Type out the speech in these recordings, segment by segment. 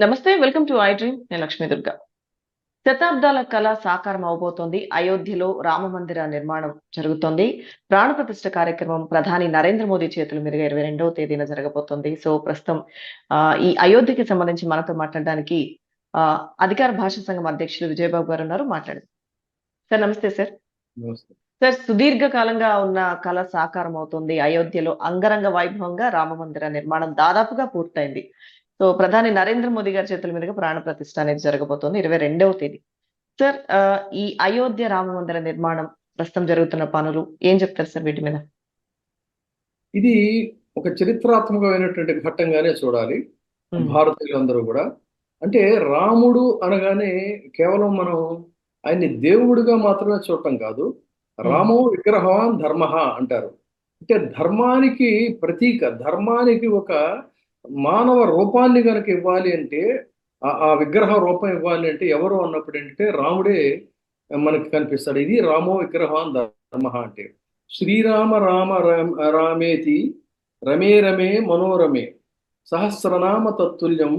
నమస్తే. Welcome to I dream. నేను లక్ష్మీ దుర్గా. శతాబ్దాల కల సాకారం అవబోతోంది. అయోధ్యలో రామమందిర నిర్మాణం జరుగుతోంది. ప్రాణ ప్రతిష్ఠ కార్యక్రమం ప్రధాని నరేంద్ర మోదీ చేతుల మీదుగా 22వ తేదీన జరగబోతోంది. సో, ప్రస్తుతం ఈ అయోధ్యకి సంబంధించి మనతో మాట్లాడడానికి అధికార భాషా సంఘం అధ్యక్షులు విజయబాబు గారున్నారు. మాట్లాడదాం. సార్ నమస్తే సార్. నమస్తే. సార్, సుదీర్ఘ కాలంగా ఉన్న కల సాకారం అవుతుంది. అయోధ్యలో అంగరంగ వైభవంగా రామమందిర నిర్మాణం దాదాపుగా పూర్తయింది. సో, ప్రధాని నరేంద్ర మోదీ గారి చేతుల మీదుగా ప్రాణ ప్రతిష్ఠ అనేది జరగబోతోంది 22వ తేదీ. సార్, ఈ అయోధ్య రామమందిర నిర్మాణం ప్రస్తుతం జరుగుతున్న పనులు ఏం చెప్తారు సార్ వీటి మీద? ఇది ఒక చరిత్రాత్మకమైనటువంటి ఘట్టంగానే చూడాలి హ్మ్. భారతీయులందరూ కూడా. అంటే రాముడు అనగానే కేవలం మనం ఆయన్ని దేవుడిగా మాత్రమే చూడటం కాదు. హ్మ్. రామో విగ్రహవాన్ ధర్మః అంటారు. అంటే ధర్మానికి ప్రతీక, ధర్మానికి ఒక మానవ రూపాన్ని గనక ఇవ్వాలి అంటే, ఆ విగ్రహ రూపం ఇవ్వాలి అంటే ఎవరు అన్నప్పుడు ఏంటంటే రాముడే మనకి కనిపిస్తాడు. ఇది రామో విగ్రహవాన్ ధర్మః అంటే. శ్రీరామ రామ రామేతి రమే రమే మనోరమే సహస్రనామ తత్తుల్యం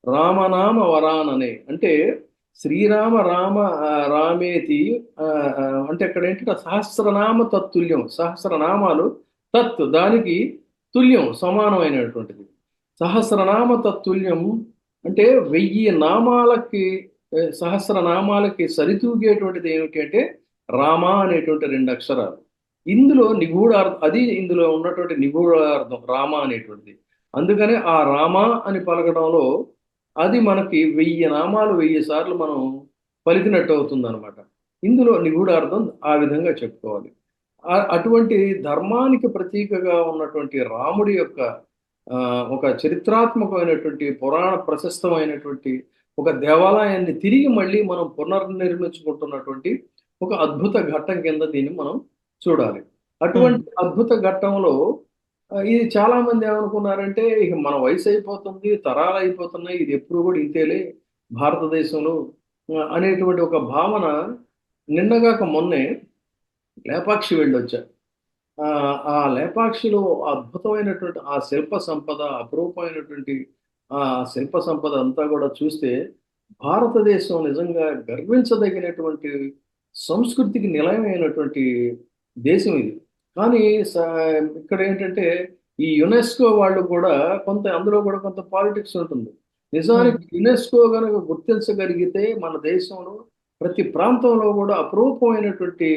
రామనామ వరాననే. అంటే శ్రీరామ రామ రామేతి, ఆ, అంటే అక్కడ ఏంటంటే సహస్రనామ తత్తుల్యం, సహస్రనామాలు తత్ దానికి తుల్యం సమానమైనటువంటిది. సహస్రనామ తత్తుల్యం అంటే 1000 నామాలకి, సహస్రనామాలకి సరితూగేటువంటిది ఏమిటి అంటే రామ అనేటువంటి 2 అక్షరాలు. ఇందులో నిగూఢార్థం, అది ఇందులో ఉన్నటువంటి నిగూఢార్థం రామ అనేటువంటిది. అందుకనే ఆ రామ అని పలకడంలో అది మనకి 1000 నామాలు 1000 సార్లు మనం పలికినట్టు అవుతుంది అనమాట. ఇందులో నిగూఢార్థం ఆ విధంగా చెప్పుకోవాలి. అటువంటి ధర్మానికి ప్రతీకగా ఉన్నటువంటి రాముడి యొక్క ఒక చరిత్రాత్మకమైనటువంటి పురాణ ప్రశస్తమైనటువంటి ఒక దేవాలయాన్ని తిరిగి మళ్ళీ మనం పునర్నిర్మించుకుంటున్నటువంటి ఒక అద్భుత ఘట్టం కింద దీన్ని మనం చూడాలి. హ్మ్. అటువంటి అద్భుత ఘట్టంలో ఇది చాలా మంది ఏమనుకున్నారంటే ఇక మన వయసు అయిపోతుంది, తరాలు అయిపోతున్నాయి, ఇది ఎప్పుడు కూడా ఇంతేలే భారతదేశంలో అనేటువంటి ఒక భావన నిన్నగాక మొన్నే లేపాక్షి వెళ్ళొచ్చా. ఆ లేపాక్షిలో అద్భుతమైనటువంటి ఆ శిల్ప సంపద, అపురూపమైనటువంటి ఆ శిల్ప సంపద అంతా కూడా చూస్తే భారతదేశం నిజంగా గర్వించదగినటువంటి సంస్కృతికి నిలయమైనటువంటి దేశం ఇది. కానీ ఇక్కడ ఏంటంటే ఈ యునెస్కో వాళ్ళు కూడా కొంత, అందులో కూడా కొంత పాలిటిక్స్ ఉంటుంది. హ్మ్. నిజానికి యునెస్కో కనుక గుర్తించగలిగితే మన దేశంలో ప్రతి ప్రాంతంలో కూడా అపురూపమైనటువంటి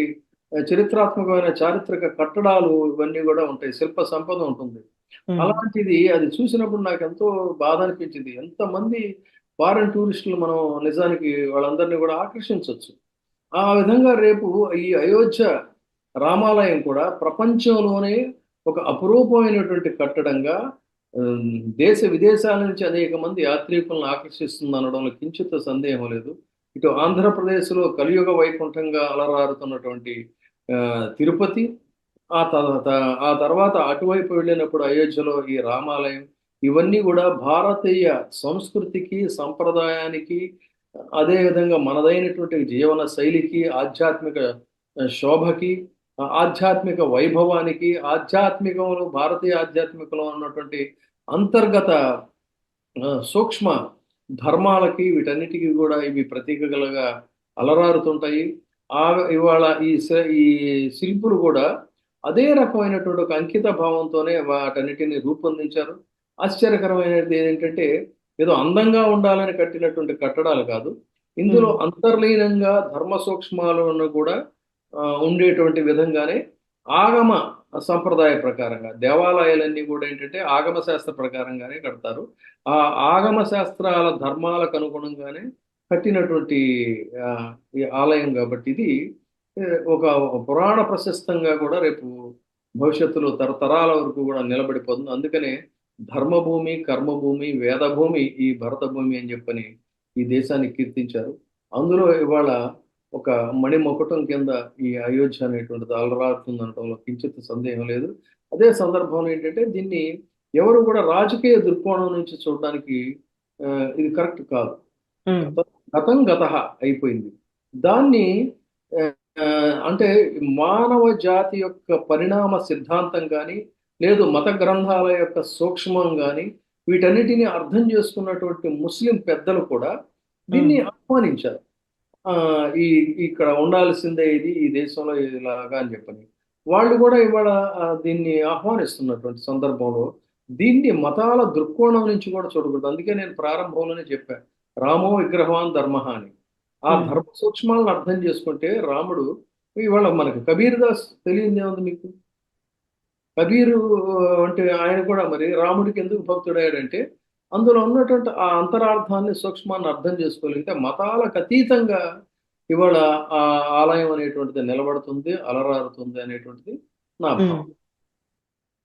చరిత్రాత్మకమైన చారిత్రక కట్టడాలు ఇవన్నీ కూడా ఉంటాయి, శిల్ప సంపద ఉంటుంది. హ్మ్. అలాంటిది అది చూసినప్పుడు నాకు ఎంతో బాధ అనిపించింది. ఎంతమంది ఫారెన్ టూరిస్టులు మనం నిజానికి వాళ్ళందరినీ కూడా ఆకర్షించవచ్చు. ఆ విధంగా రేపు ఈ అయోధ్య రామాలయం కూడా ప్రపంచంలోనే ఒక అపురూపమైనటువంటి కట్టడంగా దేశ విదేశాల నుంచి అనేక మంది యాత్రికులను ఆకర్షిస్తుంది అనడంలో కించిత్ సందేహం లేదు. ఇటు ఆంధ్రప్రదేశ్లో కలియుగ వైకుంఠంగా అలరారుతున్నటువంటి తిరుపతి, ఆ తర్వాత అటువైపు వెళ్ళినప్పుడు అయోధ్యలో ఈ రామాలయం, ఇవన్నీ కూడా భారతీయ సంస్కృతికి, సంప్రదాయానికి, అదేవిధంగా మనదైనటువంటి జీవన శైలికి, ఆధ్యాత్మిక శోభకి, ఆధ్యాత్మిక వైభవానికి, ఆధ్యాత్మికంలో భారతీయ ఆధ్యాత్మికలో ఉన్నటువంటి అంతర్గత సూక్ష్మ ధర్మాలకి, వీటన్నిటికీ కూడా ఇవి ప్రతీకలుగా అలరారుతుంటాయి. ఆ ఇవాళ ఈ శిల్పులు కూడా అదే రకమైనటువంటి ఒక అంకిత భావంతోనే వాటన్నిటిని రూపొందించారు. ఆశ్చర్యకరమైనది ఏంటంటే ఏదో అందంగా ఉండాలని కట్టినటువంటి కట్టడాలు కాదు. ఇందులో హ్మ్. అంతర్లీనంగా ధర్మ సూక్ష్మాలను కూడా ఉండేటువంటి విధంగానే ఆగమ సంప్రదాయ ప్రకారంగా దేవాలయాలన్నీ కూడా ఏంటంటే ఆగమ శాస్త్ర ప్రకారంగానే కడతారు. ఆ ఆగమ శాస్త్రాల ధర్మాలకు అనుగుణంగానే కట్టినటువంటి ఆ, ఈ ఆలయం కాబట్టి ఇది ఏ, ఒక పురాణ ప్రశస్తంగా కూడా రేపు భవిష్యత్తులో తరతరాల వరకు కూడా నిలబడిపోతుంది. అందుకనే ధర్మభూమి, కర్మభూమి, వేదభూమి ఈ భరత భూమి అని చెప్పని ఈ దేశాన్ని కీర్తించారు. అందులో ఇవాళ ఒక మణిమకుటం కింద ఈ అయోధ్య అనేటువంటిది అలరారుతుంది అనడంలో కించిత్ సందేహం లేదు. అదే సందర్భంలో ఏంటంటే దీన్ని ఎవరు కూడా రాజకీయ దృక్కోణం నుంచి చూడడానికి ఇది కరెక్ట్ కాదు. హ్మ్. గతం గతం గతః అయిపోయింది. దాన్ని ఆ, అంటే మానవ జాతి యొక్క పరిణామ సిద్ధాంతం కానీ, లేదు మత గ్రంథాల యొక్క సూక్ష్మం కానీ, వీటన్నిటిని అర్థం చేసుకున్నటువంటి ముస్లిం పెద్దలు కూడా దీన్ని ఆహ్వానించారు. ఆ, ఈ ఇక్కడ ఉండాల్సిందే ఇది ఈ దేశంలో ఇలాగా అని చెప్పని వాళ్ళు కూడా ఇవాళ దీన్ని ఆహ్వానిస్తున్నటువంటి సందర్భంలో దీన్ని మతాల దృక్కోణం నుంచి కూడా చూడకూడదు. అందుకే నేను ప్రారంభంలోనే చెప్పాను, రామో విగ్రహవాన్ ధర్మ అని. ఆ ధర్మ సూక్ష్మాలను అర్థం చేసుకుంటే రాముడు ఇవాళ మనకు కబీర్ దాస్ తెలియదే ఉంది మీకు? కబీరు అంటే ఆయన కూడా మరి రాముడికి ఎందుకు భక్తుడయ్యాడంటే అందులో ఉన్నటువంటి ఆ అంతరార్థాన్ని సూక్ష్మాన్ని అర్థం చేసుకోగలిగితే మతాలకు అతీతంగా ఇవాళ ఆ ఆలయం అనేటువంటిది నిలబడుతుంది, అలరారుతుంది అనేటువంటిది నా భావం.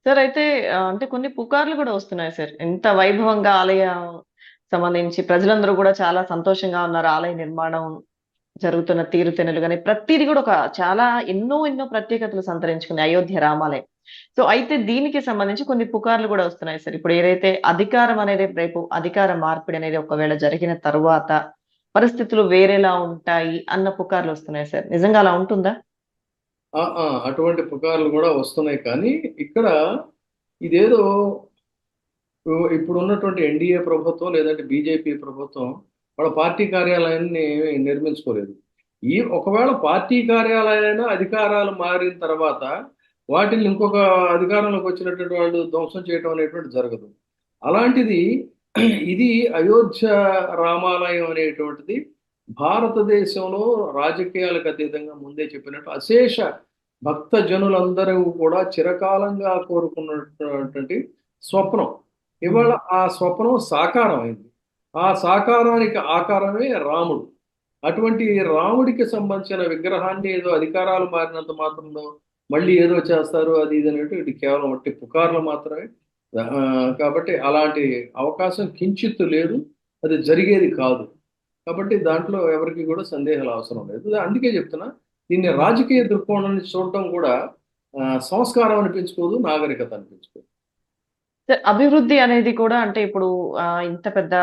సార్ అయితే అంటే కొన్ని పుకార్లు కూడా వస్తున్నాయి సార్. ఎంత వైభవంగా ఆలయం సంబంధించి ప్రజలందరూ కూడా చాలా సంతోషంగా ఉన్నారు. ఆలయ నిర్మాణం జరుగుతున్న తీరుతెన్నులు గాని ప్రతిది కూడా ఒక చాలా ఎన్నో ప్రత్యేకతలు సంతరించుకుంది అయోధ్య రామాలయం. సో అయితే దీనికి సంబంధించి కొన్ని పుకార్లు కూడా వస్తున్నాయి సార్. ఇప్పుడు ఏదైతే అధికారం అనేది రేపు అధికార మార్పిడి అనేది ఒకవేళ జరిగిన తరువాత పరిస్థితులు వేరేలా ఉంటాయి అన్న పుకార్లు వస్తున్నాయి సార్. నిజంగా అలా ఉంటుందా? అటువంటి పుకార్లు కూడా వస్తున్నాయి. కానీ ఇక్కడ ఇదేదో ఇప్పుడు ఉన్నటువంటి ఎన్డీఏ ప్రభుత్వం లేదంటే బీజేపీ ప్రభుత్వం వాళ్ళ పార్టీ కార్యాలయాన్ని నిర్మించుకోలేదు. ఒకవేళ పార్టీ కార్యాలయాలైనా అధికారాలు మారిన తర్వాత వాటిని ఇంకొక అధికారంలోకి వచ్చినటువంటి వాళ్ళు ధ్వంసం చేయడం అనేటువంటి జరగదు. అలాంటిది ఇది అయోధ్య రామాలయం అనేటువంటిది భారతదేశంలో రాజకీయాలకు అతీతంగా ముందే చెప్పినట్టు అశేష భక్త జనులందరూ కూడా చిరకాలంగా కోరుకున్నటువంటి స్వప్నం. ఇవాళ ఆ స్వప్నం సాకారమైంది. ఆ సాకారానికి ఆకారమే రాముడు. అటువంటి రాముడికి సంబంధించిన విగ్రహాన్ని ఏదో అధికారాలు మారినంత మాత్రంలో మళ్ళీ ఏదో చేస్తారు అది ఇది అనేటు ఇది కేవలం వట్టి పుకార్లు మాత్రమే. కాబట్టి అలాంటి అవకాశం కించిత్తు లేదు, అది జరిగేది కాదు. కాబట్టి దాంట్లో ఎవరికి కూడా సందేహాలు అవసరం లేదు. అందుకే చెప్తున్నా, దీన్ని రాజకీయ దృక్కోణం నుంచి చూడటం కూడా సంస్కారం అనిపించుకోదు, నాగరికత అనిపించుకోదు. అభివృద్ధి అనేది కూడా అంటే ఇప్పుడు ఇంత పెద్ద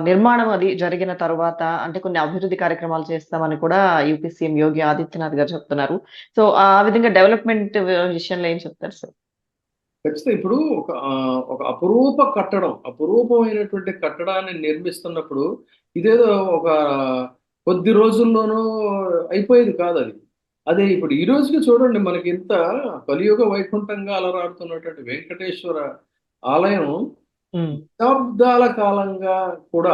నిర్మాణం అది జరిగిన తర్వాత అంటే కొన్ని అభివృద్ధి కార్యక్రమాలు చేస్తామని కూడా యూపీ సీఎం యోగి ఆదిత్యనాథ్ గారు చెప్తున్నారు. సో ఆ విధంగా డెవలప్మెంట్ విషయంలో ఏం చెప్తారు సార్? ఖచ్చితంగా ఇప్పుడు ఒక అపురూప కట్టడం, అపురూపమైనటువంటి కట్టడాన్ని నిర్మిస్తున్నప్పుడు ఇదేదో ఒక కొద్ది రోజుల్లోనూ అయిపోయేది కాదు అది. అదే ఇప్పుడు ఈ రోజుకి చూడండి, మనకి ఇంత కలియుగ వైకుంఠంగా అలరాడుతున్నటువంటి వెంకటేశ్వర ఆలయం శతాబ్దాల కాలంగా కూడా,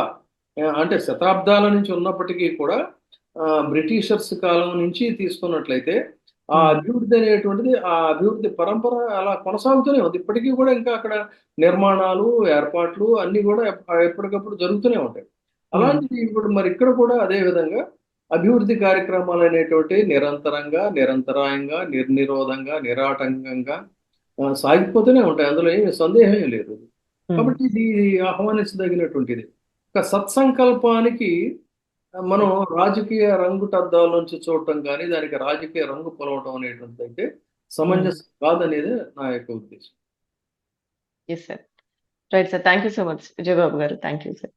అంటే శతాబ్దాల నుంచి ఉన్నప్పటికీ కూడా బ్రిటిషర్స్ కాలం నుంచి తీసుకున్నట్లయితే ఆ అభివృద్ధి అనేటువంటిది, ఆ అభివృద్ధి పరంపర అలా కొనసాగుతూనే ఉంది. ఇప్పటికీ కూడా ఇంకా అక్కడ నిర్మాణాలు, ఏర్పాట్లు అన్ని కూడా ఎప్పటికప్పుడు జరుగుతూనే ఉంటాయి. అలాంటిది ఇప్పుడు మరి ఇక్కడ కూడా అదే విధంగా అభివృద్ధి కార్యక్రమాలు అనేటువంటి నిరంతరంగా, నిరంతరాయంగా, నిర్నిరోధంగా, నిరాటంకంగా సాగిపోతూనే ఉంటాయి. అందులో ఏమి సందేహం లేదు. కాబట్టి ఇది ఆహ్వానించదగినటువంటిది. ఒక సత్సంకల్పానికి మనం రాజకీయ రంగుటద్దాల నుంచి చూడటం కానీ దానికి రాజకీయ రంగు పొలవటం అనేటువంటిది అయితే సమంజసం కాదనేది నా యొక్క ఉద్దేశం. Yes sir. Right sir. Thank you so much Vijayababu garu. Thank you sir.